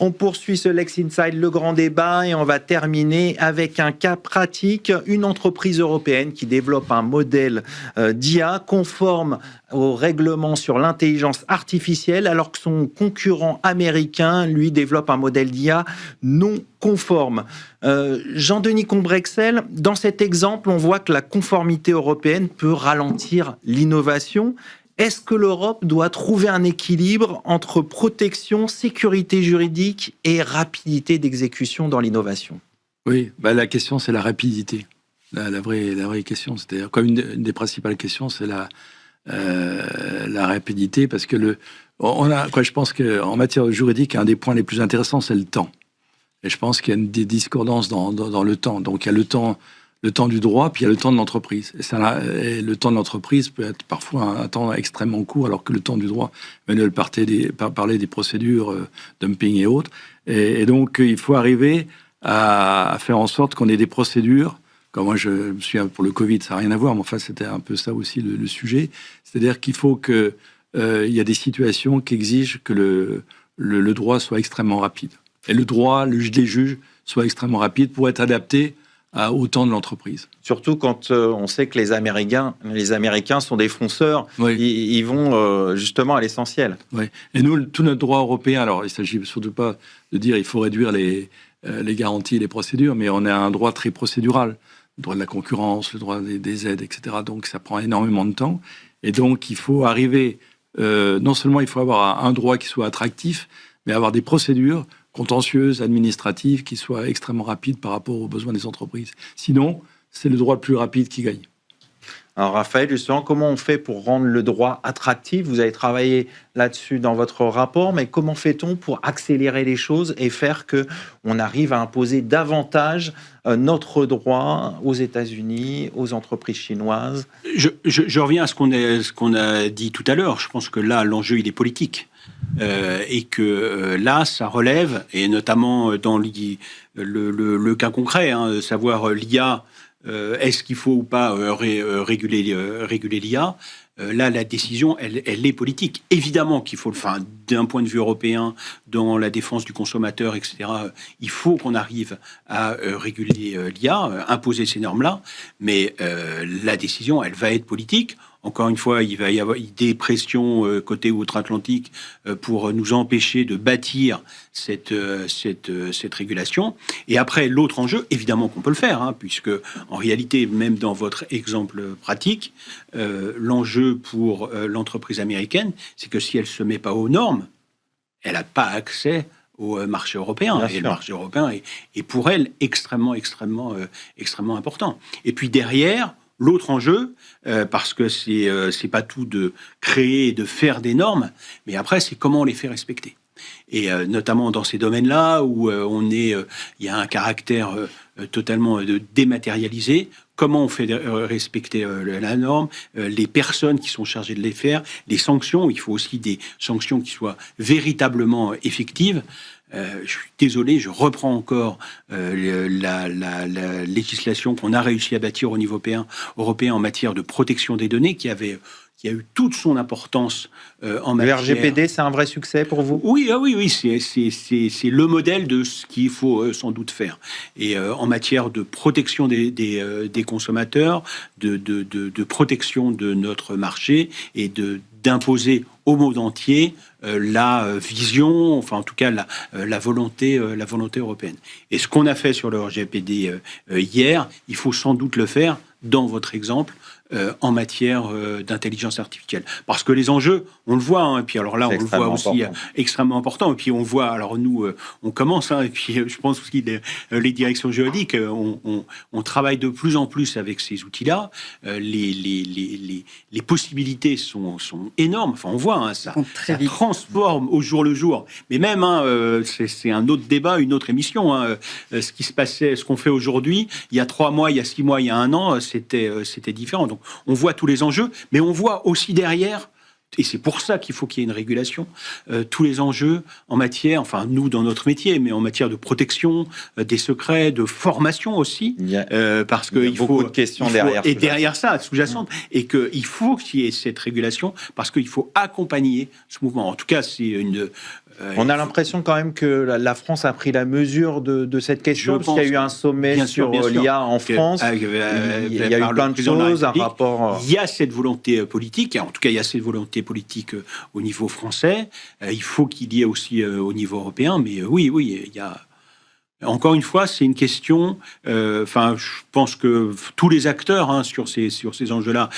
On poursuit ce Lex Inside, le grand débat, et on va terminer avec un cas pratique. Une entreprise européenne qui développe un modèle d'IA conforme au règlement sur l'intelligence artificielle, alors que son concurrent américain, lui, développe un modèle d'IA non conforme. Jean-Denis Combrexel, dans cet exemple, on voit que la conformité européenne peut ralentir l'innovation. Est-ce que l'Europe doit trouver un équilibre entre protection, sécurité juridique et rapidité d'exécution dans l'innovation ? Oui, la question, c'est la rapidité. La vraie question, c'est-à-dire comme une des principales questions, c'est la rapidité, parce que je pense qu'en matière juridique, un des points les plus intéressants, c'est le temps. Et je pense qu'il y a des discordances dans le temps. Donc il y a le temps du droit, puis il y a le temps de l'entreprise. Et le temps de l'entreprise peut être parfois un temps extrêmement court, alors que le temps du droit, Emmanuel parlait des procédures, dumping et autres. Et donc, il faut arriver à faire en sorte qu'on ait des procédures. Comme moi, je me souviens, pour le Covid, ça n'a rien à voir, mais enfin, c'était un peu ça aussi le sujet. C'est-à-dire qu'il faut qu'il y a des situations qui exigent que le droit soit extrêmement rapide. Et le droit, les juges soient extrêmement rapides pour être adaptés au temps de l'entreprise. Surtout quand on sait que les Américains sont des fonceurs, oui. Ils vont justement à l'essentiel. Oui. Et nous, tout notre droit européen, alors il ne s'agit surtout pas de dire qu'il faut réduire les garanties, les procédures, mais on a un droit très procédural, le droit de la concurrence, le droit des aides, etc. Donc ça prend énormément de temps. Et donc il faut arriver, non seulement il faut avoir un droit qui soit attractif, mais avoir des procédures contentieuses, administratives, qui soient extrêmement rapides par rapport aux besoins des entreprises. Sinon, c'est le droit le plus rapide qui gagne. Alors Raphaël, justement, comment on fait pour rendre le droit attractif ? Vous avez travaillé là-dessus dans votre rapport, mais comment fait-on pour accélérer les choses et faire qu'on arrive à imposer davantage notre droit aux États-Unis, aux entreprises chinoises ? Je reviens à ce qu'on a dit tout à l'heure. Je pense que là, l'enjeu, il est politique. Et que là, ça relève, et notamment dans le cas concret, savoir l'IA, est-ce qu'il faut ou pas réguler l'IA ? Là, la décision, elle est politique. Évidemment qu'il faut, d'un point de vue européen, dans la défense du consommateur, etc., il faut qu'on arrive à réguler l'IA, imposer ces normes-là, mais la décision, elle va être politique. Encore une fois, il va y avoir des pressions côté outre-Atlantique pour nous empêcher de bâtir cette régulation. Et après, l'autre enjeu, évidemment qu'on peut le faire, puisque en réalité, même dans votre exemple pratique, l'enjeu pour l'entreprise américaine, c'est que si elle ne se met pas aux normes, elle n'a pas accès au marché européen. Bien et sûr. Le marché européen est pour elle extrêmement important. Et puis derrière, l'autre enjeu, parce que c'est pas tout de créer et de faire des normes, mais après, c'est comment on les fait respecter. Et notamment dans ces domaines-là où il y a un caractère totalement dématérialisé, comment on fait respecter la norme, les personnes qui sont chargées de les faire, les sanctions, il faut aussi des sanctions qui soient véritablement effectives. Je suis désolé, je reprends encore la législation qu'on a réussi à bâtir au niveau européen en matière de protection des données, qui a eu toute son importance en matière... Le RGPD, c'est un vrai succès pour vous ? Oui, c'est le modèle de ce qu'il faut sans doute faire. Et en matière de protection des consommateurs, de protection de notre marché et d'imposer au monde entier la vision, enfin en tout cas la volonté européenne. Et ce qu'on a fait sur le RGPD hier, il faut sans doute le faire dans votre exemple en matière d'intelligence artificielle. Parce que les enjeux, on le voit, et puis alors là, on le voit aussi extrêmement important. Et puis on voit, alors nous, on commence, et puis je pense aussi les directions juridiques, on travaille de plus en plus avec ces outils-là. Les possibilités sont énormes. Enfin, on voit, ça transforme au jour le jour. Mais même, c'est un autre débat, une autre émission. Ce qui se passait, ce qu'on fait aujourd'hui, il y a 3 mois, il y a 6 mois, il y a 1 an, c'était différent. Donc, on voit tous les enjeux, mais on voit aussi derrière et c'est pour ça qu'il faut qu'il y ait une régulation, tous les enjeux en matière, enfin nous dans notre métier, mais en matière de protection des secrets, de formation aussi, parce qu'il faut beaucoup de questions derrière ça, sous-jacentes, et qu'il faut qu'il y ait cette régulation, parce qu'il faut accompagner ce mouvement. En tout cas, c'est une... On a l'impression quand même que la France a pris la mesure de cette question, parce qu'il y a eu un sommet sur l'IA en France. Il y a eu plein de choses, un rapport... Il y a cette volonté politique, en tout cas il y a cette volonté politique au niveau français. Il faut qu'il y ait aussi au niveau européen, mais oui, il y a... Encore une fois, c'est une question. Je pense que tous les acteurs sur ces enjeux-là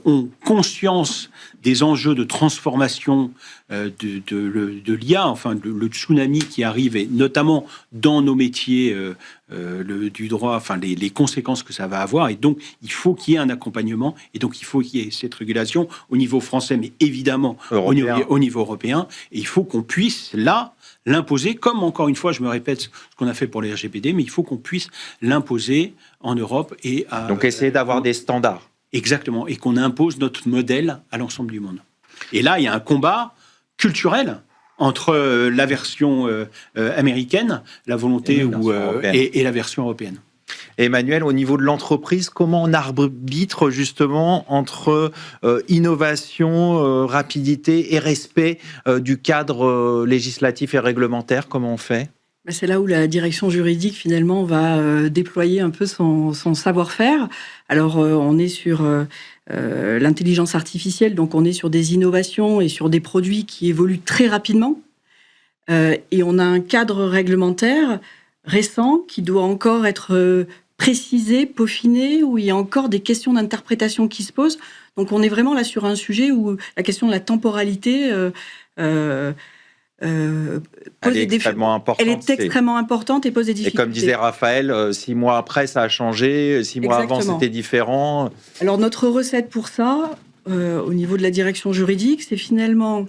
ont conscience des enjeux de transformation de l'IA, enfin le tsunami qui arrive, et notamment dans nos métiers du droit, enfin les conséquences que ça va avoir. Et donc, il faut qu'il y ait un accompagnement, et donc il faut qu'il y ait cette régulation au niveau français, mais évidemment au niveau européen. Et il faut qu'on puisse là l'imposer, comme encore une fois, je me répète ce qu'on a fait pour les RGPD, mais il faut qu'on puisse l'imposer en Europe et donc essayer d'avoir des standards. Exactement, et qu'on impose notre modèle à l'ensemble du monde. Et là, il y a un combat culturel entre la version américaine, la volonté et la version européenne. Emmanuel, au niveau de l'entreprise, comment on arbitre justement entre innovation, rapidité et respect du cadre législatif et réglementaire? Comment on fait? C'est là où la direction juridique, finalement, va déployer un peu son savoir-faire. Alors, on est sur l'intelligence artificielle, donc on est sur des innovations et sur des produits qui évoluent très rapidement. Et on a un cadre réglementaire récent qui doit encore être précisé, peaufiné, où il y a encore des questions d'interprétation qui se posent. Donc, on est vraiment là sur un sujet où la question de la temporalité... elle est extrêmement importante. Elle est extrêmement importante et pose des difficultés. Et comme disait Raphaël, 6 mois après, ça a changé. 6 mois avant, c'était différent. Alors, notre recette pour ça, au niveau de la direction juridique, c'est finalement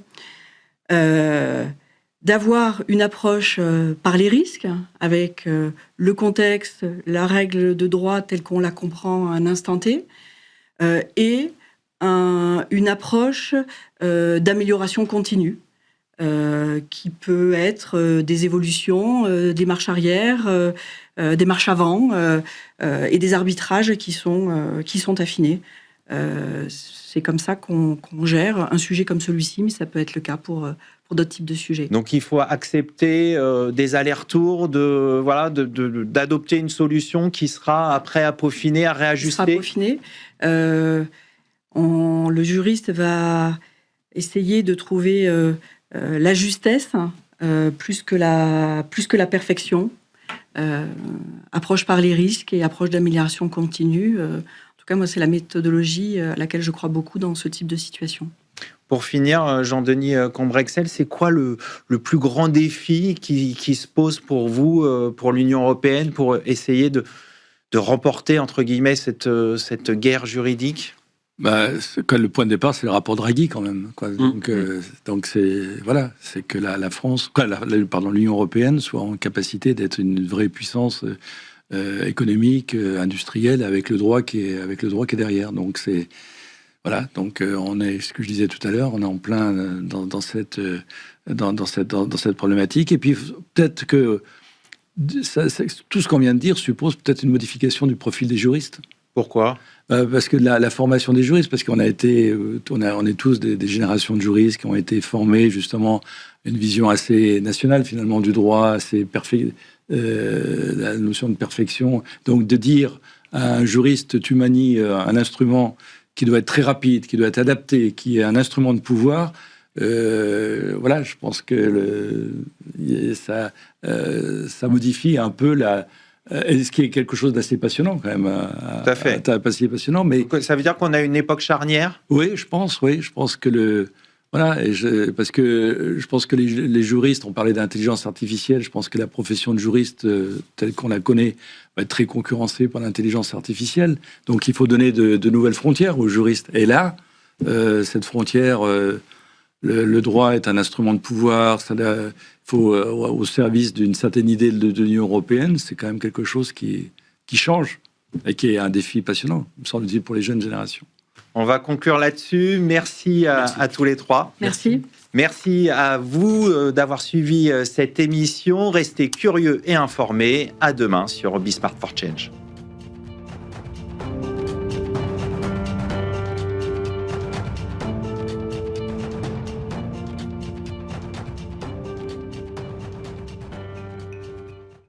d'avoir une approche par les risques, avec le contexte, la règle de droit telle qu'on la comprend à un instant T, et une approche d'amélioration continue. Qui peut être des évolutions, des marches arrière, des marches avant, et des arbitrages qui sont affinés. C'est comme ça qu'on gère un sujet comme celui-ci, mais ça peut être le cas pour d'autres types de sujets. Donc il faut accepter des allers-retours, d'adopter une solution qui sera après à peaufiner, à réajuster. Qui sera peaufinée. Le juriste va essayer de trouver la justesse plus que la perfection. Approche par les risques et approche d'amélioration continue. En tout cas, moi, c'est la méthodologie à laquelle je crois beaucoup dans ce type de situation. Pour finir, Jean-Denis Combrexel, c'est quoi le plus grand défi qui se pose pour vous, pour l'Union européenne, pour essayer de remporter, entre guillemets, cette guerre juridique ? Le point de départ, c'est le rapport Draghi quand même. Donc c'est que la France, l'Union européenne soit en capacité d'être une vraie puissance économique, industrielle, avec le droit qui est derrière. Donc c'est on est, ce que je disais tout à l'heure, on est en plein dans cette problématique. Et puis peut-être que tout ce qu'on vient de dire suppose peut-être une modification du profil des juristes. Pourquoi ? Parce que la formation des juristes, parce qu'on a été, on est tous des générations de juristes qui ont été formés justement une vision assez nationale finalement du droit, assez la notion de perfection. Donc de dire à un juriste, tu manies un instrument qui doit être très rapide, qui doit être adapté, qui est un instrument de pouvoir. Je pense que ça modifie un peu ce qui est quelque chose d'assez passionnant quand même. Tout à fait. Assez passionnant, mais ça veut dire qu'on a une époque charnière. Oui, je pense que parce que je pense que les juristes ont parlé d'intelligence artificielle. Je pense que la profession de juriste telle qu'on la connaît va être très concurrencée par l'intelligence artificielle. Donc il faut donner de nouvelles frontières aux juristes. Et là, cette frontière, le droit est un instrument de pouvoir. Il faut au service d'une certaine idée de l'Union européenne. C'est quand même quelque chose qui change et qui est un défi passionnant, me semble-t-il, pour les jeunes générations. On va conclure là-dessus. Merci à tous les trois. Merci. Merci à vous d'avoir suivi cette émission. Restez curieux et informés. À demain sur Be Smart for Change.